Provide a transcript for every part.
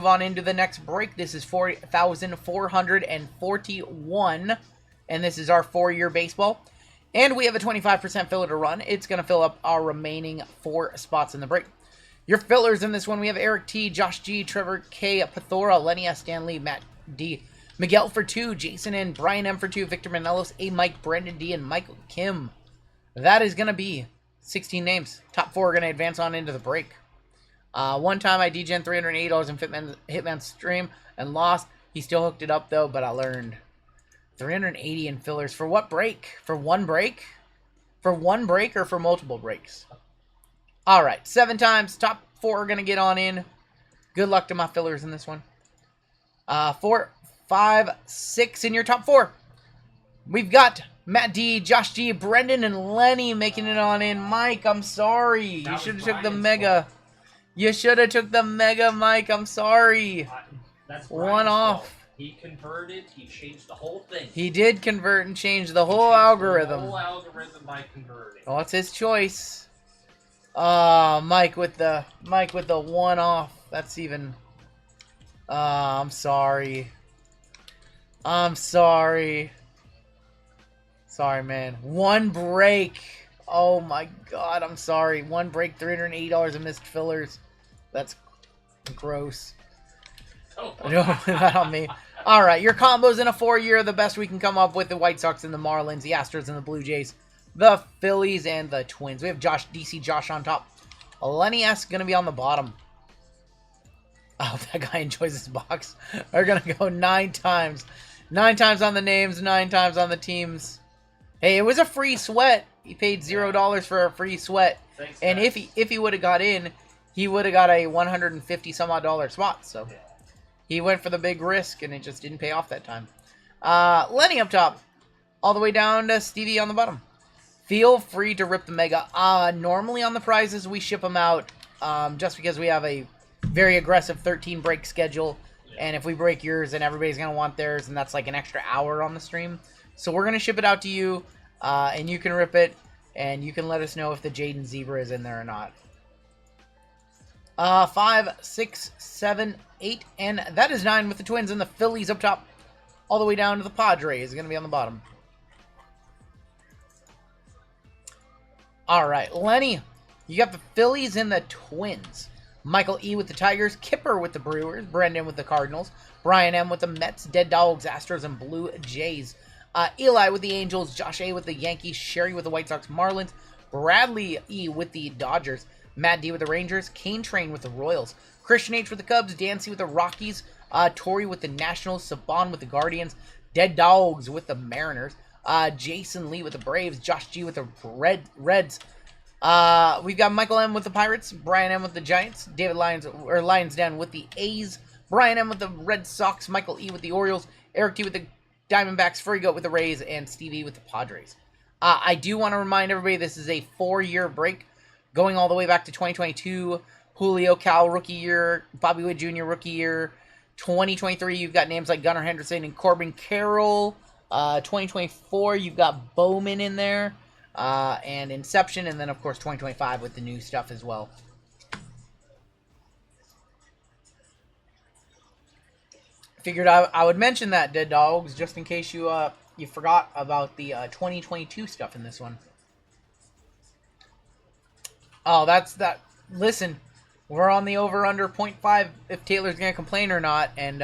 Move on into the next break. This is 4,441, and this is our 4-year baseball. And we have a 25% filler to run. It's going to fill up our remaining 4 spots in the break. Your fillers in this one, we have Eric T, Josh G, Trevor K, Pathora, Lenny S, Stanley, Matt D, Miguel for 2, Jason N, Brian M for 2, Victor Manelos, A Mike, Brendan D, and Michael Kim. That is going to be 16 names. Top 4 are going to advance on into the break. One time I DGen $308 in Hitman's stream and lost. He still hooked it up though, but I learned. 380 in fillers. For what break? For one break? For one break or for multiple breaks? Alright, 7 times. Top 4 are going to get on in. Good luck to my fillers in this one. 4, 5, 6 in your top 4. We've got Matt D, Josh G, Brendan, and Lenny making it on in. Mike, I'm sorry. You should have took the mega. You should have took the mega, Mike. I'm sorry. That's one off. Fault. He converted. He changed the whole thing. He did convert and change the whole algorithm. The whole algorithm by converting. Oh, it's his choice. Mike with the one off. That's even. I'm sorry. I'm sorry. Sorry, man. One break. Oh my God, I'm sorry. One break, $380 in missed fillers. That's gross. Oh, Don't put that on me. All right, your combos in a 4-year, the best we can come up with: the White Sox and the Marlins, the Astros and the Blue Jays, the Phillies and the Twins. We have DC Josh on top. Lenny S gonna be on the bottom. Oh, that guy enjoys his box. We're gonna go 9 times. 9 times on the names, 9 times on the teams. Hey, it was a free sweat. He paid $0 for a free sweat. Thanks, and guys. if he would have got in, he would have got a $150 some odd spot. So he went for the big risk, and it just didn't pay off that time. Lenny up top, all the way down to Stevie on the bottom. Feel free to rip the mega. Normally on the prizes we ship them out, just because we have a very aggressive 13 break schedule, and if we break yours, then everybody's gonna want theirs, and that's like an extra hour on the stream. So we're gonna ship it out to you, and you can rip it, and you can let us know if the Jaden Zebra is in there or not. 5, 6, 7, 8, and that is 9 with the Twins and the Phillies up top, all the way down to the Padres is going to be on the bottom. All right, Lenny, you got the Phillies and the Twins. Michael E with the Tigers, Kipper with the Brewers, Brendan with the Cardinals, Brian M with the Mets, Dead Dogs, Astros, and Blue Jays. Eli with the Angels, Josh A with the Yankees, Sherry with the White Sox, Marlins, Bradley E with the Dodgers, Matt D with the Rangers, Kane Train with the Royals, Christian H with the Cubs, Dancy with the Rockies, Tori with the Nationals, Saban with the Guardians, Dead Dogs with the Mariners, Jason Lee with the Braves, Josh G with the Reds. We've got Michael M with the Pirates, Brian M with the Giants, David Lionsdown with the A's, Brian M with the Red Sox, Michael E with the Orioles, Eric T with the Diamondbacks, Furry Goat with the Rays, and Stevie with the Padres. I do want to remind everybody this is a 4-year break, going all the way back to 2022. Julio Cal rookie year, Bobby Witt Jr. rookie year. 2023, you've got names like Gunnar Henderson and Corbin Carroll. 2024, you've got Bowman in there, and Inception, and then of course 2025 with the new stuff as well. Figured I would mention that, Dead Dogs, just in case you forgot about the 2022 stuff in this one. Oh, that's that. Listen, we're on the over-under 0.5 if Taylor's going to complain or not, and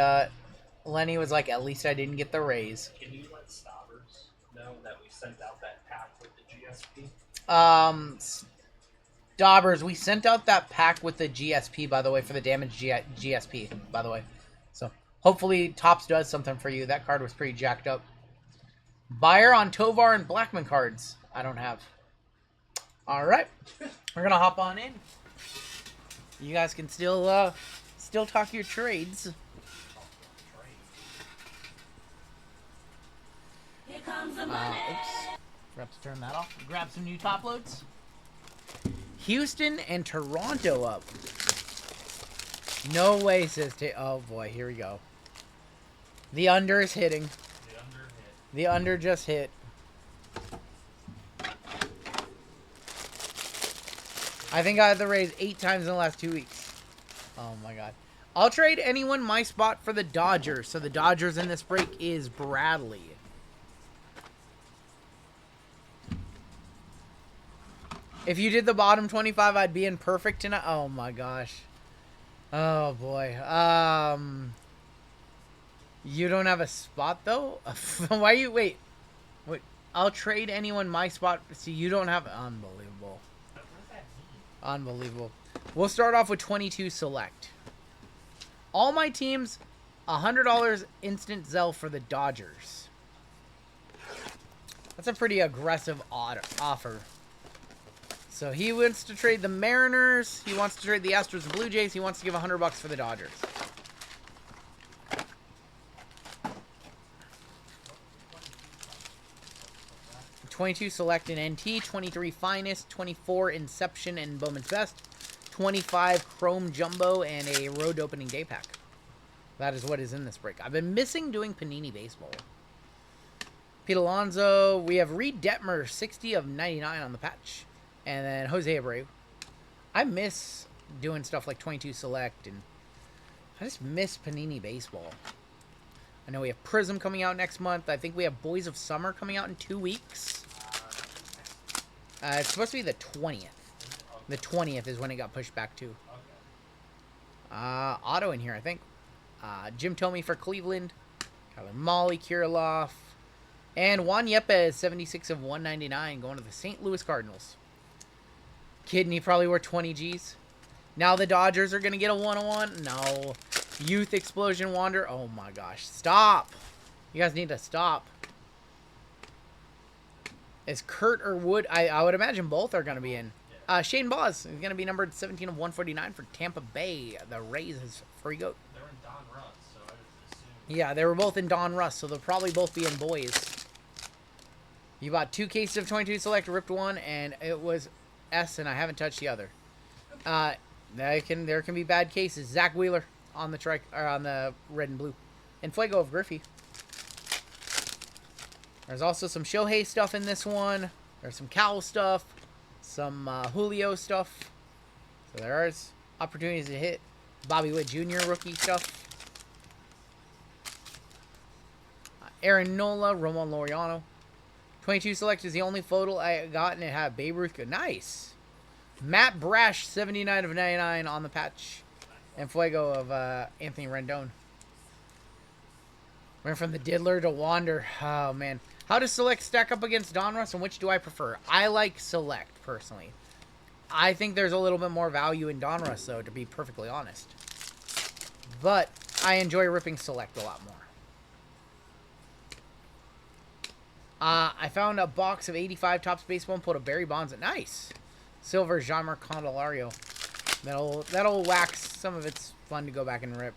Lenny was like, at least I didn't get the raise. Can you let Stobbers know that we sent out that pack with the GSP? Stobbers, we sent out that pack with the GSP, by the way, for the damaged GSP, by the way. So hopefully Topps does something for you. That card was pretty jacked up. Buyer on Tovar and Blackman cards. I don't have. All right, we're gonna hop on in. You guys can still talk your trades. Here comes the money. Oops, forgot to turn that off. Grab some new top loads. Houston and Toronto up. No way, says oh boy, here we go. The under is hitting. The under hit. The under just hit. I think I had the Rays 8 times in the last 2 weeks. Oh my god. I'll trade anyone my spot for the Dodgers. So the Dodgers in this break is Bradley. If you did the bottom 25, I'd be in perfect tonight. Oh my gosh. Oh boy. You don't have a spot though? Why you wait? Wait. I'll trade anyone my spot. See, you don't have unbelievable. What does that mean? Unbelievable. We'll start off with 22 select. All my teams, $100 instant Zell for the Dodgers. That's a pretty aggressive offer. So he wants to trade the Mariners. He wants to trade the Astros and Blue Jays. He wants to give $100 for the Dodgers. $22 select in NT, $23 finest, $24 Inception and Bowman's Best, $25 Chrome Jumbo, and a Road Opening Day Pack. That is what is in this break. I've been missing doing Panini Baseball. Pete Alonso. We have Reed Detmer, 60 of 99 on the patch. And then Jose Abreu. I miss doing stuff like 22 select, and I just miss Panini Baseball. I know we have Prism coming out next month. I think we have Boys of Summer coming out in 2 weeks. It's supposed to be the 20th. The 20th is when it got pushed back to. Auto in here, I think. Jim Thome for Cleveland. Kyler Molly, Kirilloff. And Juan Yepes, 76 of 199, going to the St. Louis Cardinals. Kidding, he probably worth 20 Gs. Now the Dodgers are going to get a 101. No. Youth Explosion Wander. Oh my gosh. Stop. You guys need to stop. Is Kurt or Wood? I would imagine both are going to be in. Shane Boz is going to be numbered 17 of 149 for Tampa Bay. The Rays is free goat. They're in Don Russ, so I would assume. Yeah, they were both in Don Russ, so they'll probably both be in boys. You bought 2 cases of 22 select, ripped one, and it was S, and I haven't touched the other. There can be bad cases. Zach Wheeler on the on the red and blue, and Fuego of Griffey. There's also some Shohei stuff in this one. There's some Cal stuff, some Julio stuff. So there is opportunities to hit Bobby Witt Jr. rookie stuff. Aaron Nola, Ramon Laureano. 22 select is the only photo I got, and it had Babe Ruth. Nice. Matt Brash, 79 of 99 on the patch. And Fuego of Anthony Rendon. Went from the Diddler to Wander. Oh, man. How does Select stack up against Donruss, and which do I prefer? I like Select, personally. I think there's a little bit more value in Donruss, though, to be perfectly honest. But I enjoy ripping Select a lot more. I found a box of 85 Topps Baseball and put a Barry Bonds at nice. Silver Jean-Marc Candelario. That'll wax some of its fun to go back and rip.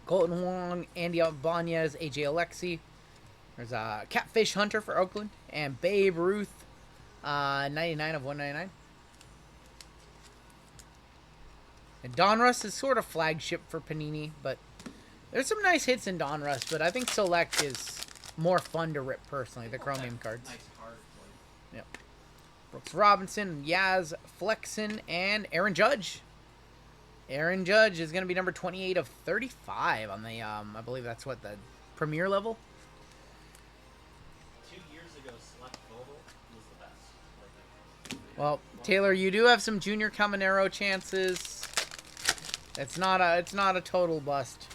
Colton Wong, Andy Ibanez, AJ Alexi. There's a Catfish Hunter for Oakland. And Babe Ruth, 99 of 199. And Donruss is sort of flagship for Panini, but there's some nice hits in Donruss, but I think Select is more fun to rip personally, the Chromium cards. Nice card. Yep. Brooks Robinson, Yaz Flexen, and Aaron Judge. Aaron Judge is going to be number 28 of 35 on the, I believe that's what, the premier level? 2 years ago, Select Global was the best. Well, Taylor, you do have some Junior Caminero chances. It's not a total bust.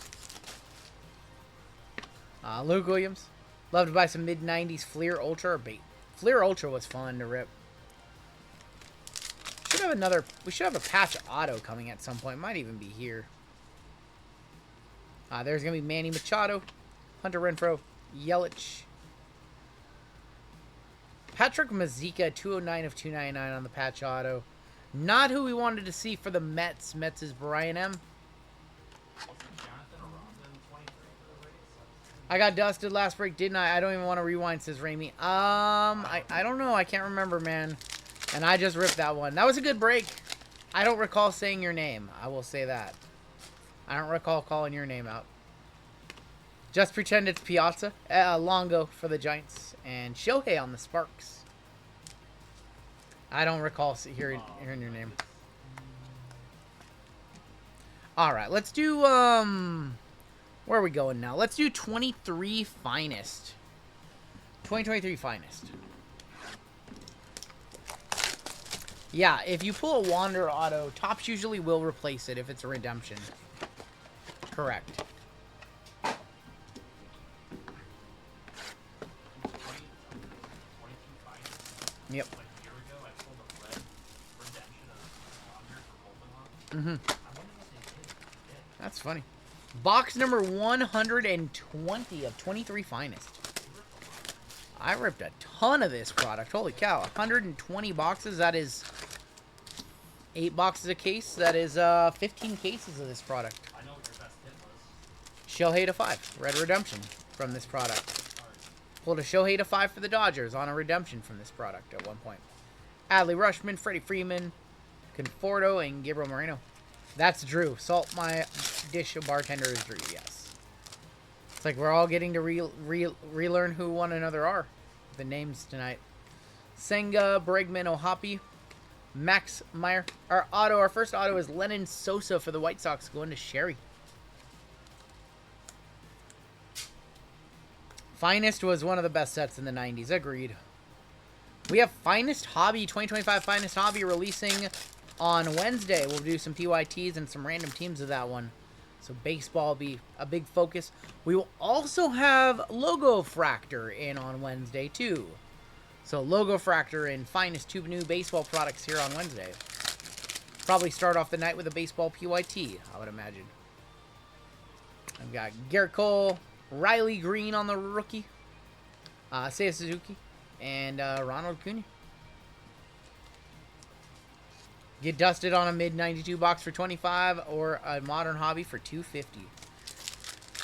Luke Williams. Love to buy some mid-90s Fleer Ultra or bait. Fleer Ultra was fun to rip. We should have a patch auto coming at some point. Might even be here. There's going to be Manny Machado, Hunter Renfroe, Yelich. Patrick Mazeika, 209 of 299 on the patch auto. Not who we wanted to see for the Mets. Mets is Brian M. I got dusted last break, didn't I? I don't even want to rewind, says Ramey. I don't know. I can't remember, man. And I just ripped that one. That was a good break. I don't recall saying your name. I will say that. I don't recall calling your name out. Just pretend it's Piazza. Longo for the Giants. And Shohei on the Sparks. I don't recall hearing your name. All right, let's do, where are we going now? Let's do 23 Finest. 2023 Finest. Yeah, if you pull a Wander auto, Topps usually will replace it if it's a redemption. Correct. Yep. Mm-hmm. That's funny. Box number 120 of 23 Finest. I ripped a ton of this product. Holy cow. 120 boxes. That is 8 boxes a case. That is 15 cases of this product. I know what your best hit was. Shohei to 5. Red redemption from this product. Pulled a Shohei to 5 for the Dodgers on a redemption from this product at one point. Adley Rutschman, Freddie Freeman, Conforto, and Gabriel Moreno. That's Drew. Salt my dish bartender is Drew, yes. It's like we're all getting to relearn who one another are. The names tonight. Senga, Bregman, Ohapi, Max Meyer. Our first auto is Lennon Sosa for the White Sox going to Sherry. Finest was one of the best sets in the 90s. Agreed. We have Finest Hobby, 2025 Finest Hobby releasing on Wednesday. We'll do some PYTs and some random teams of that one. So baseball will be a big focus. We will also have Logo Fractor in on Wednesday too. So Logo Fractor and Finest two new baseball products here on Wednesday. Probably start off the night with a baseball PYT, I would imagine. I've got Garrett Cole, Riley Green on the rookie, Seiya Suzuki, and Ronald Acuna. Get dusted on a mid-92 box for $25 or a modern hobby for $250.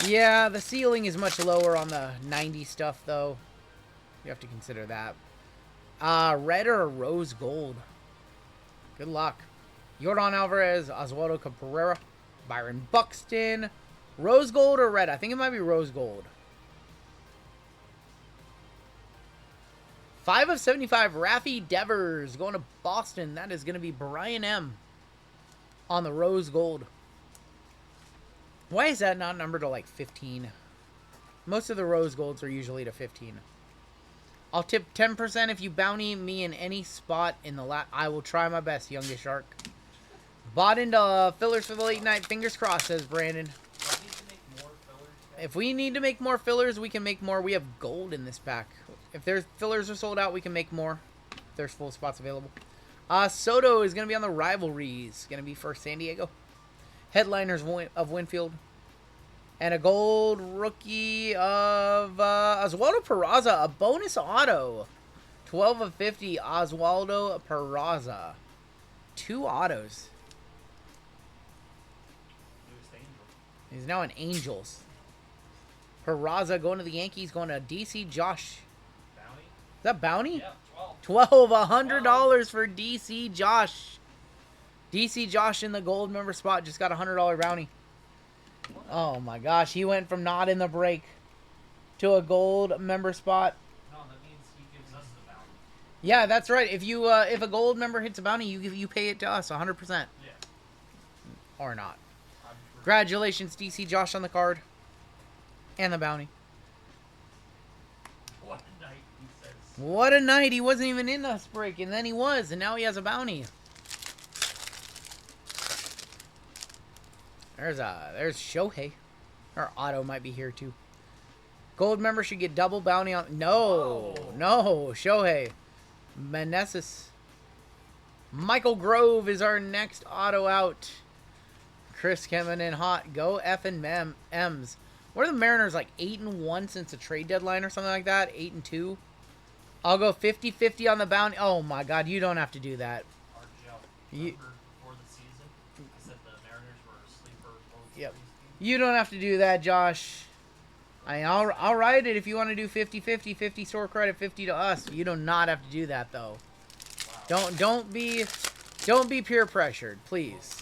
Yeah, the ceiling is much lower on the 90 stuff, though. You have to consider that. Red or rose gold? Good luck. Yordan Alvarez, Oswaldo Cabrera, Byron Buxton. Rose gold or red? I think it might be rose gold. 5 of 75, Rafi Devers going to Boston. That is going to be Brian M. on the rose gold. Why is that not numbered to like 15? Most of the rose golds are usually to 15. I'll tip 10% if you bounty me in any spot in the I will try my best, youngest shark. Bought into fillers for the late night. Fingers crossed, says Brandon. If we need to make more fillers, we can make more. We have gold in this pack. If there's fillers are sold out, we can make more. If there's full spots available. Soto is going to be on the rivalries. Going to be for San Diego. Headliners of Winfield. And a gold rookie of Oswaldo Peraza. A bonus auto. 12 of 50, Oswaldo Peraza. 2 autos. He's now in Angels. Peraza going to the Yankees. Going to DC Josh. Bounty? Is that bounty? Yeah, 12. $100 for DC Josh. DC Josh in the gold member spot just got a $100 bounty. Oh my gosh, he went from not in the break to a gold member spot. No, that means he gives us the bounty. Yeah, that's right. If you if a gold member hits a bounty, you pay it to us 100%. Yeah. Or not. Congratulations, DC Josh on the card and the bounty. What a night, he says. What a night. He wasn't even in this break, and then he was, and now he has a bounty. There's Shohei. Our auto might be here too. Gold member should get double bounty on. No, no, Shohei. Meneses. Michael Grove is our next auto out. Chris coming in hot. Go effing M's. What are the Mariners, like 8-1 since the trade deadline or something like that? 8-2. I'll go 50-50 on the bounty. Oh my God, you don't have to do that. RGL. Before the season, I said the Mariners were a sleeper. Yep. You don't have to do that, Josh. I'll write it if you want to do 50-50, 50 store credit, 50 to us. You do not have to do that though. Wow. Don't be peer pressured, please.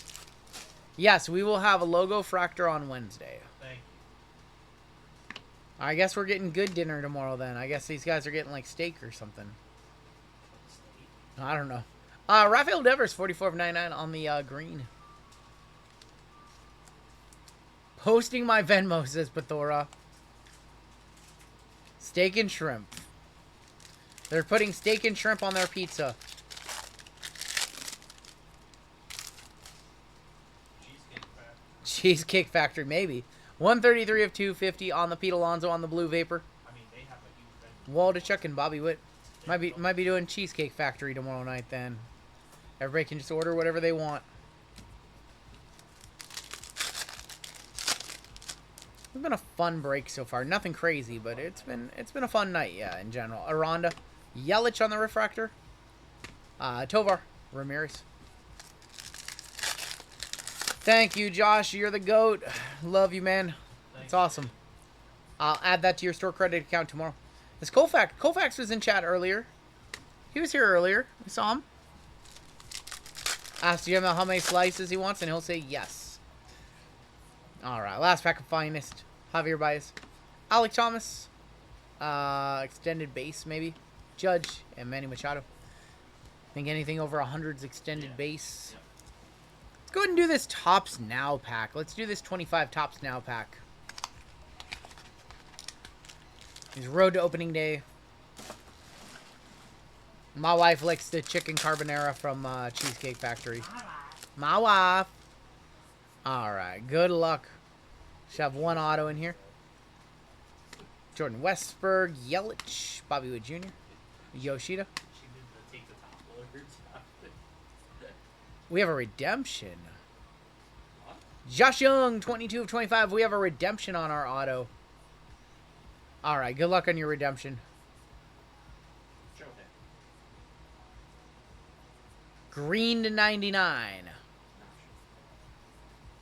Yes, we will have a logo fractor on Wednesday. Thank you. I guess we're getting good dinner tomorrow then. I guess these guys are getting like steak or something. I don't know. Rafael Devers, 44 of 99 on the green. Hosting my Venmo, says Pathora. Steak and shrimp. They're putting steak and shrimp on their pizza. Cheesecake Factory, maybe. 133 of 250 on the Pete Alonso on the Blue Vapor. I mean, they have a huge Waldachuk and Bobby Witt. Might be doing Cheesecake Factory tomorrow night then. Everybody can just order whatever they want. It's been a fun break so far. Nothing crazy, but it's been a fun night, yeah, in general. Aranda, Yelich on the refractor. Tovar, Ramirez. Thank you, Josh. You're the GOAT. Love you, man. It's awesome. I'll add that to your store credit account tomorrow. This Colfax was in chat earlier. He was here earlier. We saw him. Asked Jim how many slices he wants, and he'll say yes. Alright, last pack of Finest. Javier Baez. Alec Thomas. Extended base, maybe. Judge and Manny Machado. I think anything over 100's extended base. Let's go ahead and do this Tops Now pack. Let's do this 25 Tops Now pack. It's road to opening day. My wife likes the chicken carbonara from Cheesecake Factory. My wife. Alright, good luck. Should have one auto in here. Jordan Westberg, Yelich, Bobby Wood Jr., Yoshida. We have a redemption. Josh Young, 22 of 25. We have a redemption on our auto. Alright, good luck on your redemption. Green to 99.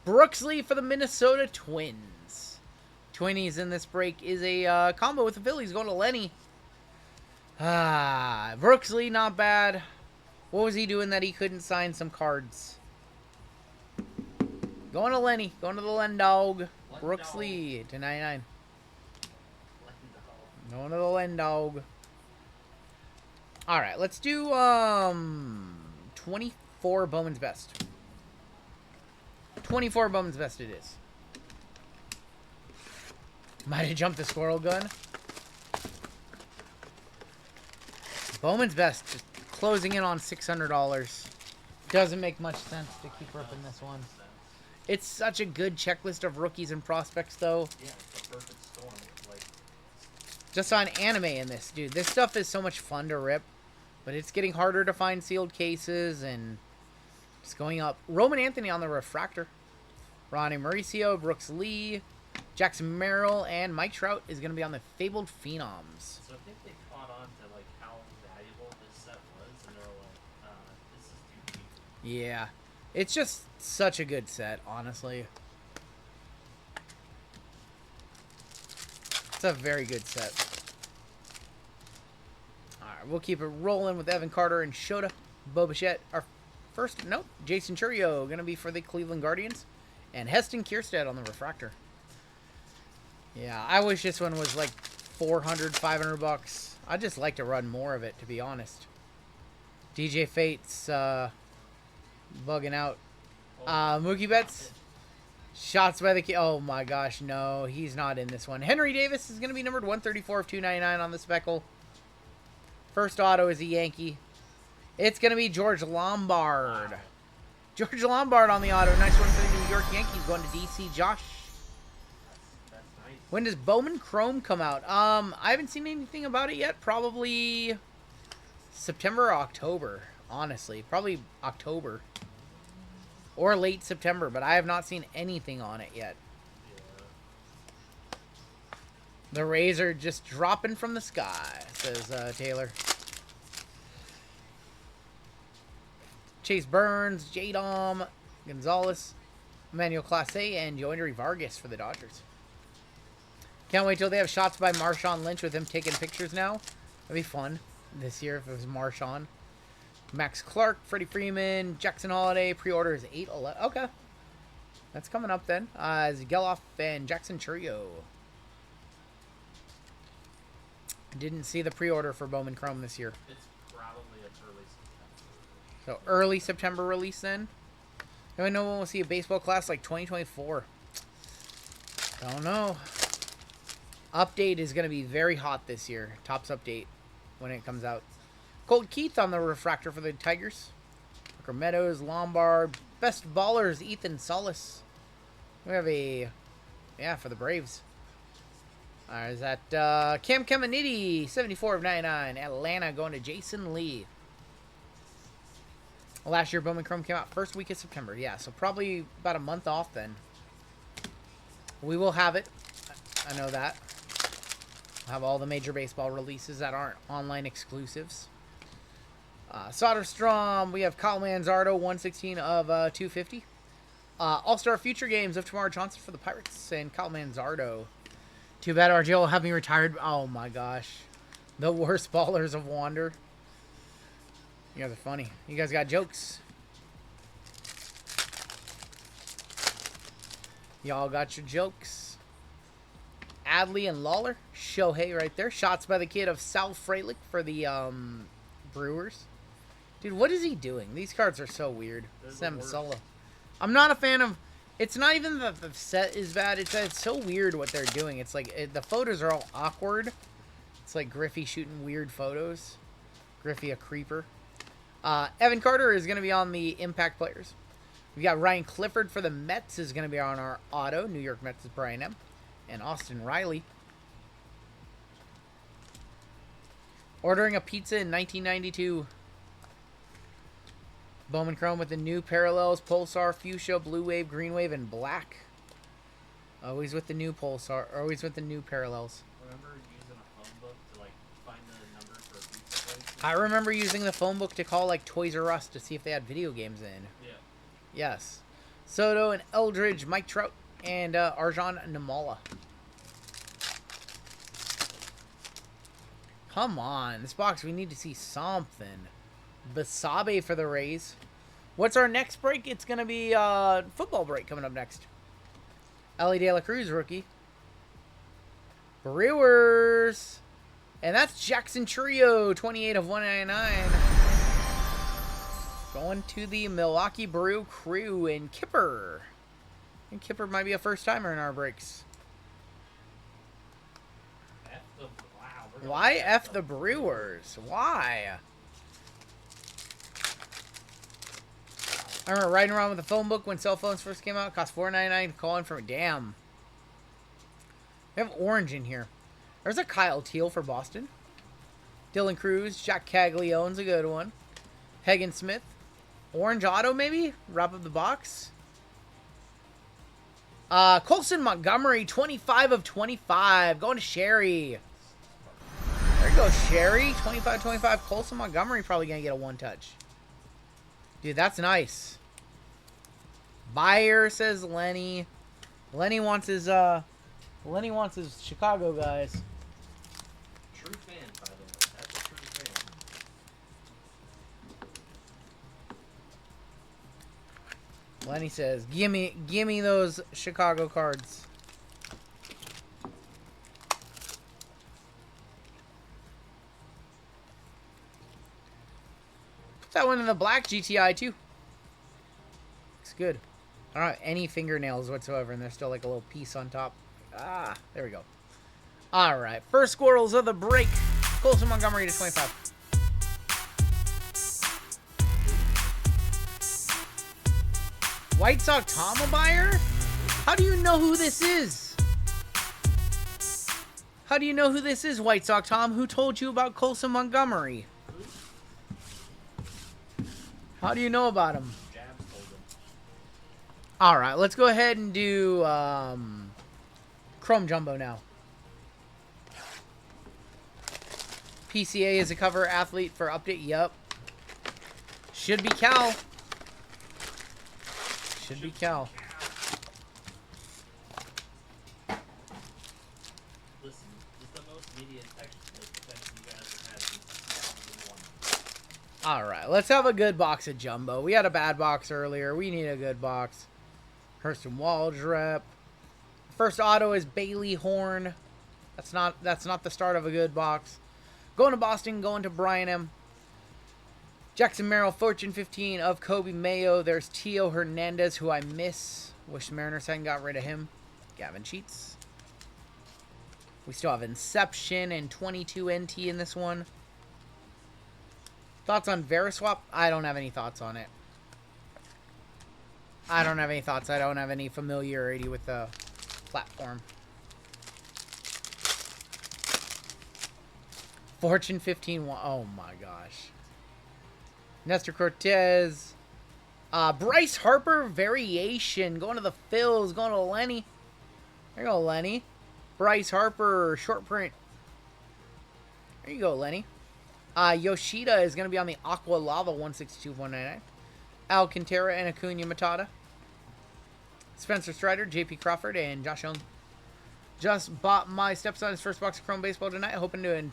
Brooksley for the Minnesota Twins. Twinnies in this break is a combo with the Phillies going to Lenny. Brooksley, not bad. What was he doing that he couldn't sign some cards? Going to Lenny. Going to the Len Dog. Brooksley to 99. Going to the Len Dog. Alright, let's do 24 Bowman's Best. 24 Bowman's Best it is. Might have jumped the squirrel gun. Bowman's Best just closing in on $600. Doesn't make much sense to keep ripping this one. It's such a good checklist of rookies and prospects, though. Yeah, it's the perfect storm. Like, just on anime in this, dude. This stuff is so much fun to rip, but it's getting harder to find sealed cases, and it's going up. Roman Anthony on the refractor. Ronnie Mauricio, Brooks Lee, Jackson Merrill, and Mike Trout is going to be on the Fabled Phenoms. So I think they caught on to like how valuable this set was, and they're like, this is too cheap. Yeah. It's just such a good set, honestly. It's a very good set. Alright, we'll keep it rolling with Evan Carter and Shota. Bo Bichette, our first, nope, Jason Churio, going to be for the Cleveland Guardians. And Heston Kierstead on the refractor. Yeah, I wish this one was like 400, 500 bucks. I'd just like to run more of it, to be honest. DJ Fate's bugging out. Mookie Betts. Shots by the key. Oh my gosh, no. He's not in this one. Henry Davis is going to be numbered 134 of 299 on the speckle. First auto is a Yankee. It's going to be George Lombard. George Lombard on the auto. Nice one for the New York Yankees going to DC. Josh. That's nice. When does Bowman Chrome come out? I haven't seen anything about it yet. Probably September or October, honestly. Probably October. Or late September, but I have not seen anything on it yet. Yeah. The rays are just dropping from the sky, says Taylor. Chase Burns, J-Dom, Gonzalez, Emmanuel Clase, and Yoendry Vargas for the Dodgers. Can't wait till they have shots by Marshawn Lynch with him taking pictures now. That'd be fun this year if it was Marshawn. Max Clark, Freddie Freeman, Jackson Holiday. Pre-order is 8/11. Okay. That's coming up then. Geloff and Jackson Churio. Didn't see the pre-order for Bowman Chrome this year. It's probably an early September. So early September release then. I don't know when we'll see a baseball class like 2024. Don't know. Update is going to be very hot this year. Topps update when it comes out. Colt Keith on the refractor for the Tigers. Parker Meadows, Lombard. Best ballers, Ethan Solis. We have a... Yeah, for the Braves. Is that Cam Caminiti, 74 of 99. Atlanta going to Jason Lee. Last year, Bowman Chrome came out first week of September. Yeah, so probably about a month off then. We will have it. I know that. We'll have all the major baseball releases that aren't online exclusives. Soderstrom, we have Kyle Manzardo, 116 of 250. All-Star Future Games of Tamar Johnson for the Pirates and Kyle Manzardo. Too bad RGL will have me retired. Oh my gosh. The worst ballers of Wander. You guys are funny. You guys got jokes. Y'all got your jokes. Adley and Lawler. Shohei right there. Shots by the kid of Sal Frelick for the Brewers. Dude, what is he doing? These cards are so weird. Sam Solo. I'm not a fan of... It's not even that the set is bad. It's that it's so weird what they're doing. It's like... the photos are all awkward. It's like Griffey shooting weird photos. Griffey a creeper. Evan Carter is going to be on the Impact Players. We got Ryan Clifford for the Mets is going to be on our auto. New York Mets is Brian M. And Austin Riley. Ordering a pizza in 1992. Bowman Chrome with the new parallels. Pulsar, Fuchsia, Blue Wave, Green Wave, and Black. Always with the new Pulsar. Always with the new parallels. Remember using a phone book to like find the number for a pizza place? I remember using the phone book to call like Toys R Us to see if they had video games in. Yeah. Yes. Soto and Eldridge, Mike Trout, and Arjan Namala. Come on. This box, we need to see something. Basabe for the Rays. What's our next break? It's going to be football break coming up next. Ellie De La Cruz, rookie. Brewers. And that's Jackson Trio, 28 of 199. Going to the Milwaukee Brew Crew and Kipper. And Kipper might be a first-timer in our breaks. Why F the Brewers? Why? I remember riding around with a phone book when cell phones first came out. It cost $4.99 to call in from. Damn. We have orange in here. There's a Kyle Teal for Boston. Dylan Cruz. Jack Caglione's a good one. Hagen Smith. Orange auto, maybe? Wrap up the box. Colson Montgomery, 25 of 25. Going to Sherry. There you go, Sherry. 25-25. Colson Montgomery probably going to get a one-touch. Dude, that's nice. Buyer, says Lenny. Lenny wants his Chicago guys. True fan, by the way. That's a true fan. Lenny says, give me those Chicago cards. Put that one in the black GTI too. Looks good. I don't have any fingernails whatsoever, and there's still like a little piece on top. Ah, there we go. All right, first squirrels of the break. Colson Montgomery to 25. White Sox Tom Buyer? How do you know who this is? How do you know who this is, White Sox Tom? Who told you about Colson Montgomery? How do you know about him? Jabs told him. All right, let's go ahead and do Chrome Jumbo now. PCA is a cover athlete for update. Yup. Should be Cal. Should be Cal. Listen, this is the most media attention you guys have had since 2001. All right, let's have a good box of Jumbo. We had a bad box earlier. We need a good box. Hurston Waldrep. First auto is Bailey Horn. That's not the start of a good box. Going to Boston, going to Brian M. Jackson Merrill, Fortune 15 of Kobe Mayo. There's Tio Hernandez, who I miss. Wish Mariners hadn't got rid of him. Gavin Sheets. We still have Inception and 22 NT in this one. Thoughts on Veriswap? I don't have any thoughts on it. I don't have any thoughts. I don't have any familiarity with the platform. Fortune 15. Oh my gosh. Nestor Cortez. Bryce Harper variation. Going to the Phils. Going to Lenny. There you go, Lenny. Bryce Harper short print. There you go, Lenny. Yoshida is going to be on the Aqua Lava 162-199. Alcantara and Acuna Matata. Spencer Strider, JP Crawford, and Josh Young. Just bought my stepson's first box of Chrome Baseball tonight, hoping to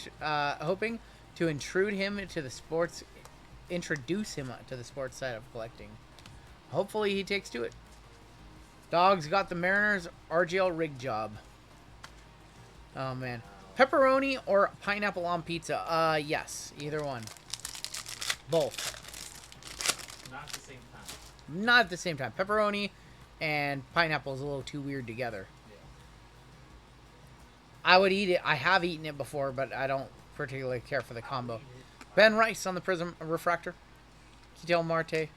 introduce him to the sports side of collecting. Hopefully he takes to it. Dogs got the Mariners RGL rig job. Oh man. Pepperoni or pineapple on pizza? Yes, either one. Both. Not at the same time. Not at the same time. Pepperoni and pineapple is a little too weird together. Yeah. I would eat it. I have eaten it before, but I don't particularly care for the combo. Ben Rice on the Prism Refractor. Ketel Marte.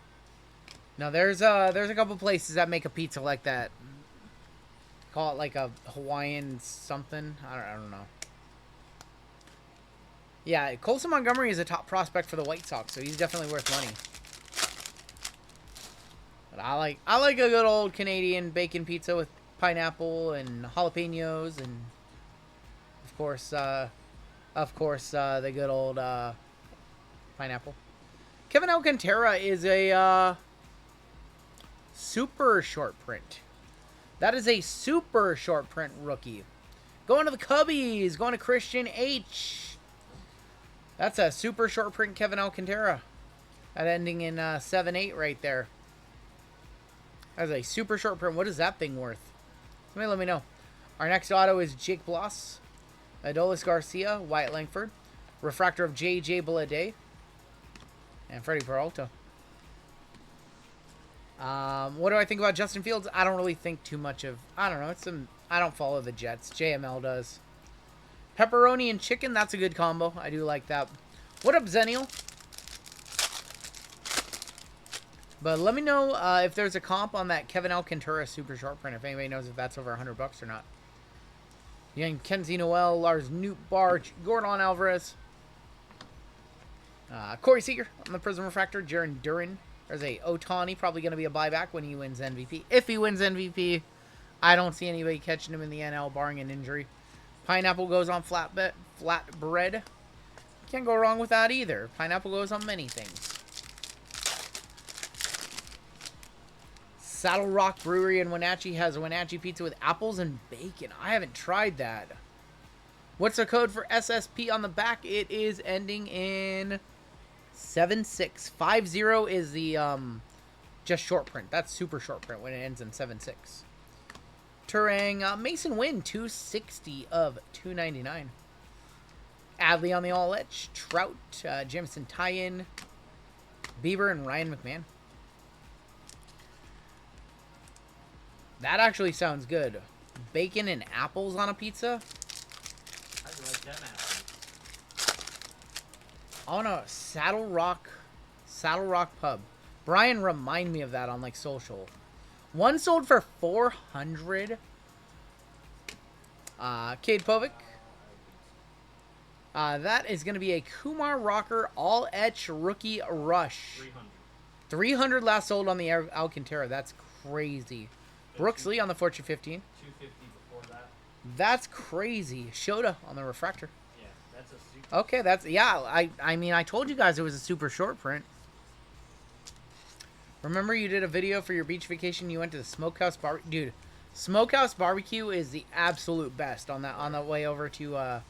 Now there's a couple places that make a pizza like that. Call it like a Hawaiian something. I don't know. Yeah, Colson Montgomery is a top prospect for the White Sox, so he's definitely worth money. But I like a good old Canadian bacon pizza with pineapple and jalapenos and of course the good old pineapple. Kevin Alcantara is a super short print. That is a super short print rookie. Going to the Cubbies. Going to Christian H. That's a super short print Kevin Alcantara. That ending in 7-8 right there. That's a super short print. What is that thing worth? Somebody let me know. Our next auto is Jake Bloss. Adolis Garcia. Wyatt Langford. Refractor of J.J. Bleday. And Freddie Peralta. What do I think about Justin Fields? I don't really think too much of... I don't know. I don't follow the Jets. JML does. Pepperoni and chicken. That's a good combo. I do like that. What up, Zenial? But let me know if there's a comp on that Kevin Alcantara super short print. If anybody knows if that's over $100 or not. Young Kenzie Noel, Lars Newt Barge, Gordon Alvarez. Corey Seager on the Prism Refractor. Jaron Duran. There's a Otani, probably going to be a buyback when he wins MVP. If he wins MVP, I don't see anybody catching him in the NL, barring an injury. Pineapple goes on flatbread. Can't go wrong with that either. Pineapple goes on many things. Saddle Rock Brewery in Wenatchee has a Wenatchee pizza with apples and bacon. I haven't tried that. What's the code for SSP on the back? It is ending in 7650 is the just short print. That's super short print when it ends in 76. Turang, Mason Wynn, 260 of 299. Adley on the all etch. Trout, Jameson Tyen, Bieber, and Ryan McMahon. That actually sounds good. Bacon and apples on a pizza. I like them apples. Oh no, Saddle Rock Pub. Brian, remind me of that on like social. One sold for 400. Cade Povic. That is going to be a Kumar Rocker all etch rookie rush. 300 last sold on the Alcantara. That's crazy. Brooks Lee on the Fortune 15. 250 before that. That's crazy. Shoda on the Refractor. Yeah, that's a super. Okay, that's yeah. I mean, I told you guys it was a super short print. Remember you did a video for your beach vacation? You went to the Smokehouse Barbecue. Dude, Smokehouse Barbecue is the absolute best on the way over to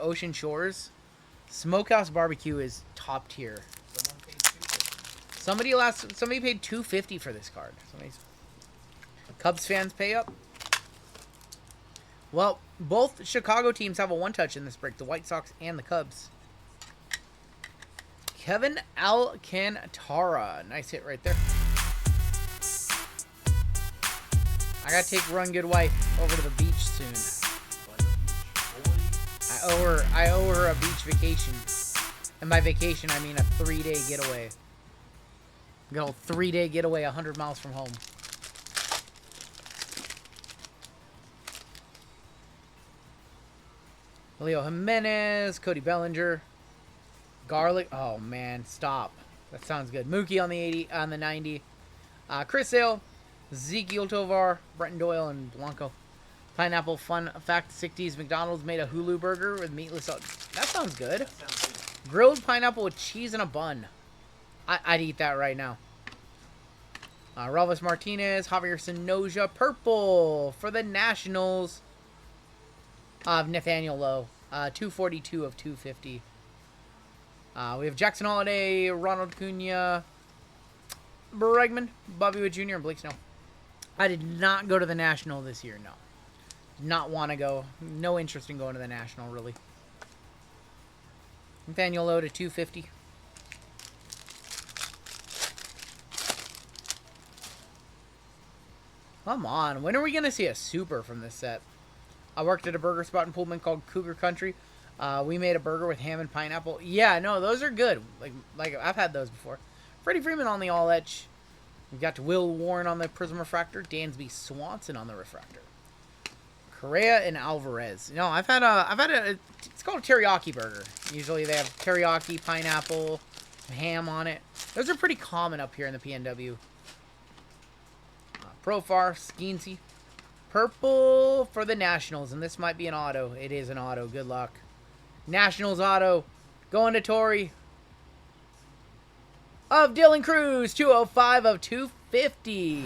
Ocean Shores. Smokehouse Barbecue is top tier. Someone paid $250. Somebody paid $250 for this card. Cubs fans pay up. Well, both Chicago teams have a one-touch in this break. The White Sox and the Cubs. Kevin Alcantara. Nice hit right there. I gotta take Run Good Wife over to the beach soon. I owe her a beach vacation. And by vacation, I mean a 3-day getaway. Good old 3-day getaway 100 miles from home. Leo Jimenez, Cody Bellinger, Garlic. Oh man, stop. That sounds good. Mookie on the 90. Chris Sale, Ezekiel Tovar, Brenton Doyle, and Blanco. Pineapple fun fact: 60s McDonald's made a Hulu burger with meatless. That sounds good. Grilled pineapple with cheese and a bun. I'd eat that right now. Relvis Martinez, Javier Sonoja, purple for the Nationals. Nathaniel Lowe, 242 of 250. We have Jackson Holiday, Ronald Cunha, Bregman, Bobby Witt Jr., and Blake Snell. I did not go to the National this year, no. Did not want to go. No interest in going to the National, really. Nathaniel Lowe to 250. Come on. When are we going to see a super from this set? I worked at a burger spot in Pullman called Cougar Country. We made a burger with ham and pineapple. Yeah, no, those are good. Like I've had those before. Freddie Freeman on the all etch. We got Will Warren on the Prism Refractor. Dansby Swanson on the Refractor. Correa and Alvarez. No, I've had a. It's called a teriyaki burger. Usually they have teriyaki, pineapple, ham on it. Those are pretty common up here in the PNW. Profar, Skeensy. Purple for the Nationals, and this might be an auto. It is an auto. Good luck. Nationals auto. Going to Torrey. Of Dylan Cruz, 205 of 250.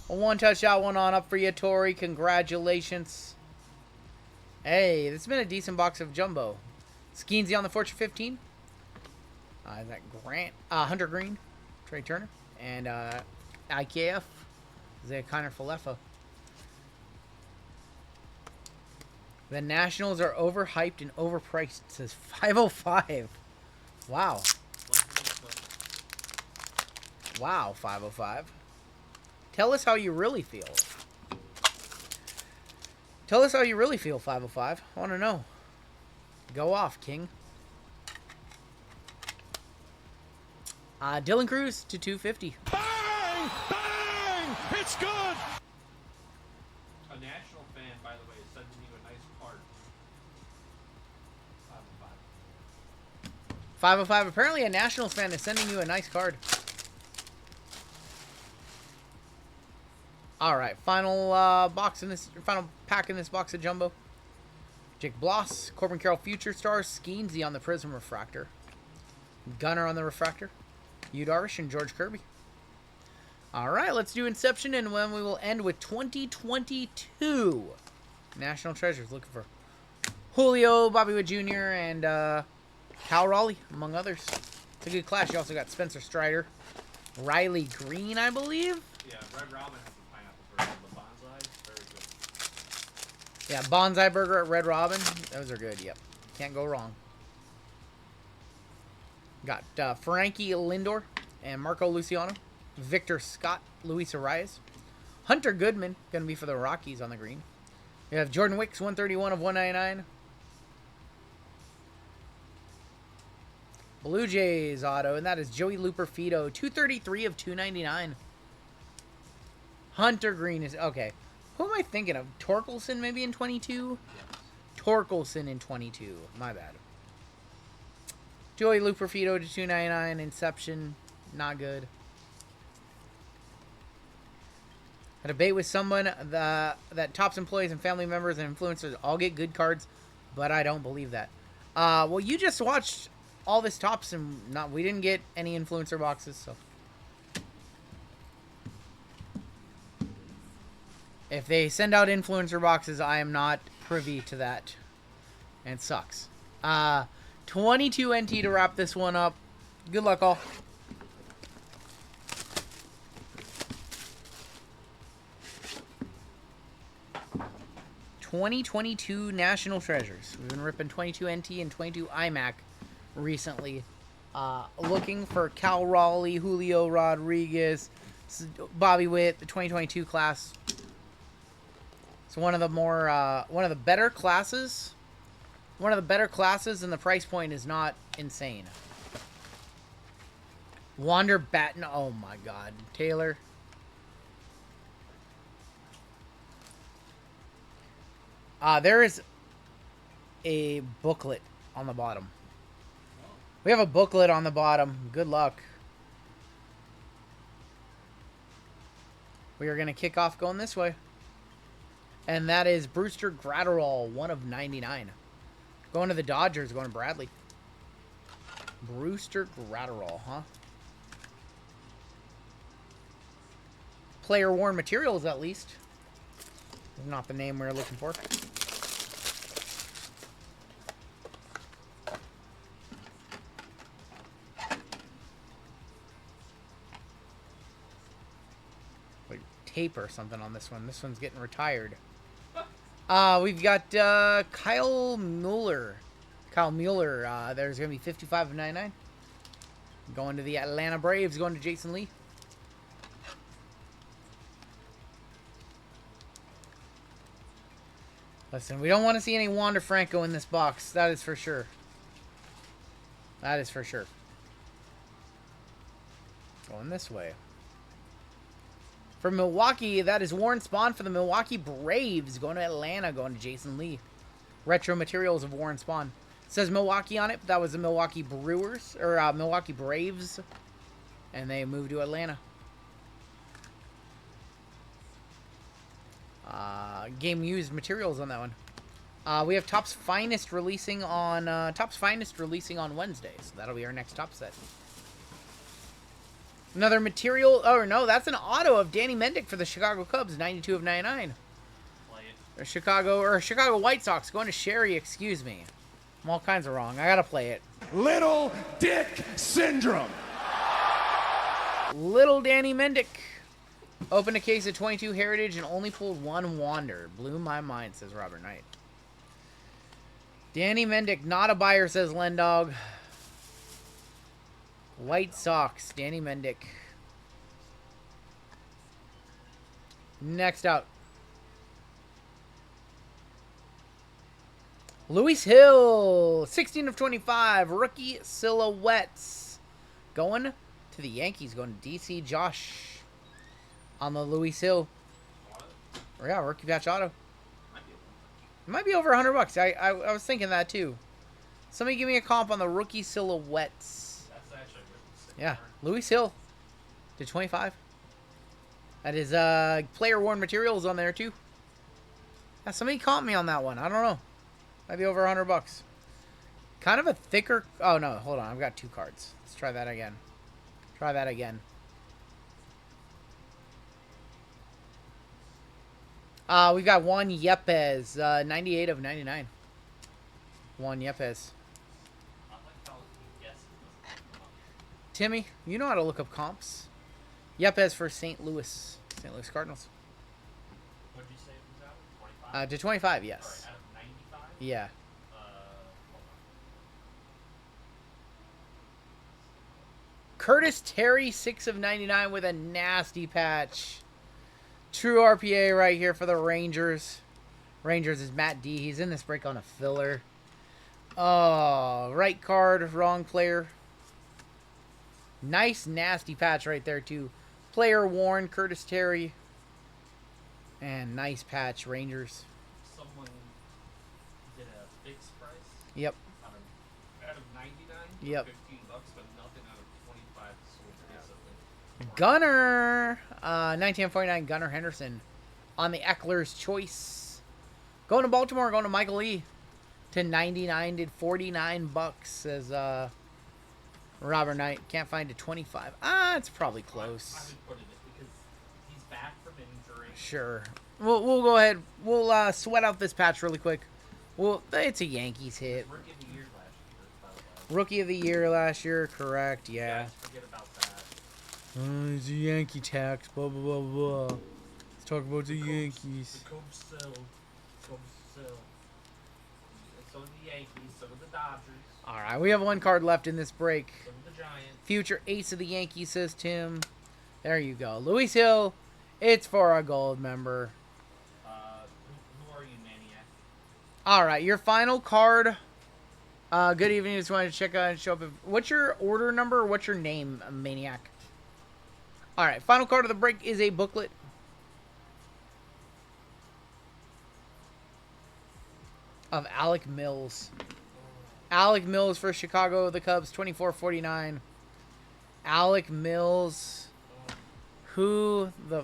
A one touchdown, one on up for you, Torrey. Congratulations. Hey, this has been a decent box of jumbo. Skeensy on the Fortune 15. Is that Grant? Hunter Green, Trey Turner, and IKF. Is that Connor Falefa? The Nationals are overhyped and overpriced. It says 505. Wow. Wow, 505. Tell us how you really feel. Tell us how you really feel, 505. I want to know. Go off, King. Dylan Cruz to 250. Bang! Bang! It's good! A national fan, by the way, is sending you a nice card. 505. 505. Apparently a Nationals fan is sending you a nice card. Alright, final final pack in this box of jumbo. Jake Bloss, Corbin Carroll Future Stars, Skeensy on the Prism Refractor. Gunner on the Refractor. Yu Darvish and George Kirby. Alright, let's do Inception, and when we will end with 2022 National Treasures. Looking for Julio, Bobby Witt Jr., and Cal Raleigh, among others. It's a good class. You also got Spencer Strider, Riley Green, I believe. Yeah, Red Robin has the pineapple version. The bonsai, very good. Yeah, Bonsai Burger at Red Robin. Those are good, yep. Can't go wrong. Got Frankie Lindor and Marco Luciano. Victor Scott, Luis Arias. Hunter Goodman, going to be for the Rockies on the green. We have Jordan Wicks, 131 of 199. Blue Jays auto, and that is Joey Luperfido, 233 of 299. Hunter Green is, okay. Who am I thinking of? Torkelson maybe in 22? Yes. Torkelson in 22. My bad. Joey Luperfido to 299. Inception, not good. A debate with someone that Topps employees and family members and influencers all get good cards, but I don't believe that. Well, you just watched all this Topps, and we didn't get any influencer boxes, so. If they send out influencer boxes, I am not privy to that. And it sucks. 22 NT to wrap this one up. Good luck, all. '22 National Treasures. We've been ripping 22 NT and 22 iMac recently. Looking for Cal Raleigh, Julio Rodriguez, This is Bobby Witt, the 2022 class. It's one of the better classes. One of the better classes, and the price point is not insane. Wander Batten. Oh my God, Taylor. There is a booklet on the bottom. We have a booklet on the bottom. Good luck. We are going to kick off going this way. And that is Brewster Gratterall, 1/99. Going to the Dodgers, going to Bradley. Brewster Gratterall, huh? Player worn materials, at least. Not the name we were looking for. Like tape or something on this one. This one's getting retired. We've got Kyle Mueller. Kyle Mueller. There's going to be 55/99. Going to the Atlanta Braves. Going to Jason Lee. Listen, we don't want to see any Wander Franco in this box. That is for sure. That is for sure. Going this way. For Milwaukee, that is Warren Spahn for the Milwaukee Braves. Going to Atlanta, going to Jason Lee. Retro materials of Warren Spahn. It says Milwaukee on it, but that was the Milwaukee Brewers, or Milwaukee Braves. And they moved to Atlanta. Game used materials on that one. We have Topps Finest releasing on Wednesday, so that'll be our next top set. Another material. Oh no, that's an auto of Danny Mendick for the Chicago Cubs, 92/99. Or Chicago White Sox going to Sherry. Excuse me, I'm all kinds of wrong. I gotta play it. Little Dick Syndrome. Little Danny Mendick. Opened a case of 22 Heritage and only pulled one Wander. Blew my mind, says Robert Knight. Danny Mendick, not a buyer, says Lendog. White Sox, Danny Mendick. Next out. Luis Hill, 16/25, rookie silhouettes. Going to the Yankees, going to DC. Josh on the Luis Hill. Oh, yeah, rookie patch auto. It might be over $100. I was thinking that too. Somebody give me a comp on the rookie silhouettes. That's actually a really Yeah, card. Luis Hill to 25. That is player worn materials on there too. Yeah, somebody comp me on that one. I don't know. Might be over $100. Kind of a thicker. Oh no, hold on. I've got two cards. Let's try that again. Try that again. We've got Juan Yepez, 98/99. Juan Yepez. I like how he guesses. Timmy, you know how to look up comps. Yepez for St. Louis Cardinals. What did you say it was out? 25? To 25, yes. Sorry, out of 95? Yeah. Hold Curtis Terry, 6/99 with a nasty patch. True RPA right here for the Rangers. Rangers is Matt D. He's in this break on a filler. Oh, right card, wrong player. Nice, nasty patch right there, too. Player worn, Curtis Terry. And nice patch, Rangers. on. Someone did a fixed price Yep. out of 99 Yep. $15, but nothing out of 25 sold basically. Gunner, 1949 Gunnar Henderson on the Eckler's Choice. Going to Baltimore, going to Michael E. to 99, did $49, says Robert Knight. Can't find a 25. It's probably I close. would put it because he's back from injury. Sure. We'll go ahead. We'll sweat out this patch really quick. It's a Yankees hit. Rookie of the year last year, by the way. Rookie of the year last year, correct? Yeah. Guys, forget about that. It's a Yankee tax, blah, blah, blah, blah. Let's talk about the Yankees. The Cubs sell. So do the Yankees, so do the Dodgers, All right, we have one card left in this break. so do the Giants. Future ace of the Yankees, says Tim. There you go. Luis Hill, it's for a gold member. Who are you, Maniac? All right, your final card. Good evening. Just wanted to check out and show up. What's your order number or what's your name, Maniac? All right, final card of the break is a booklet. Of Alec Mills. Alec Mills for Chicago, the Cubs, 24.49. Alec Mills. Who the...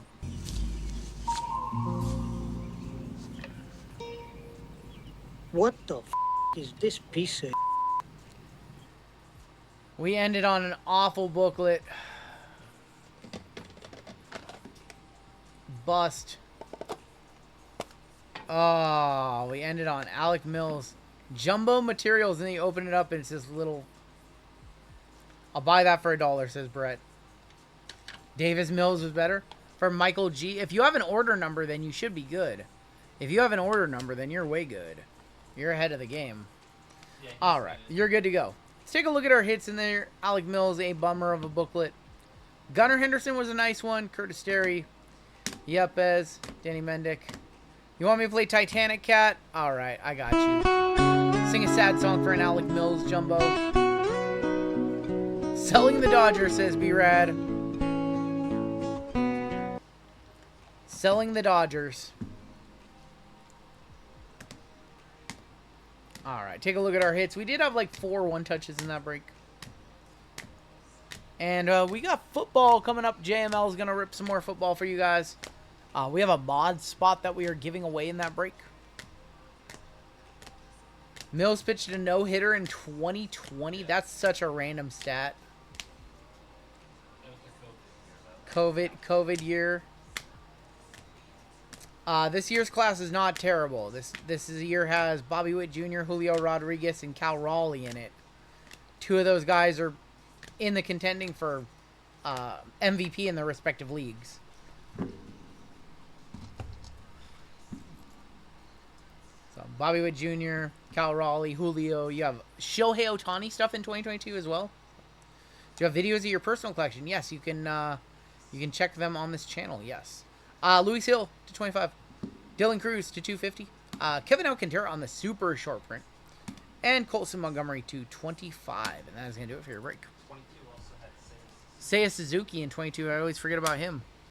What the f is this piece of... We ended on an awful booklet. Bust. Oh, we ended on Alec Mills. Jumbo materials, and then you open it up and it's this little... I'll buy that for $1, says Brett. Davis Mills was better. For Michael G. If you have an order number, then you should be good. If you have an order number, then you're way good. You're ahead of the game. Yeah, All right, you're good to go. Let's take a look at our hits in there. Alec Mills, a bummer of a booklet. Gunnar Henderson was a nice one. Curtis Terry. Yepes. Danny Mendick. You want me to play Titanic Cat? All right, I got you. Sing a sad song for an Alec Mills jumbo. Selling the Dodgers, says B-Rad. Selling the Dodgers. All right, take a look at our hits. We did have like 4 one-touches in that break. And we got football coming up. JML is going to rip some more football for you guys. We have a mod spot that we are giving away in that break. Mills pitched a no-hitter in 2020. That's such a random stat. COVID year. This year's class is not terrible. This year has Bobby Witt Jr., Julio Rodriguez, and Cal Raleigh in it. 2 of those guys are in the contending for MVP in their respective leagues. So Bobby Witt Jr., Cal Raleigh, Julio. You have Shohei Ohtani stuff in 2022 as well. Do you have videos of your personal collection? Yes, you can check them on this channel. Yes. Luis Hill to 25. Dylan Cruz to 250. Kevin Alcantara on the super short print. And Colson Montgomery to 25. And that is going to do it for your break. 22 also had Seiya. Seiya Suzuki in 22. I always forget about him.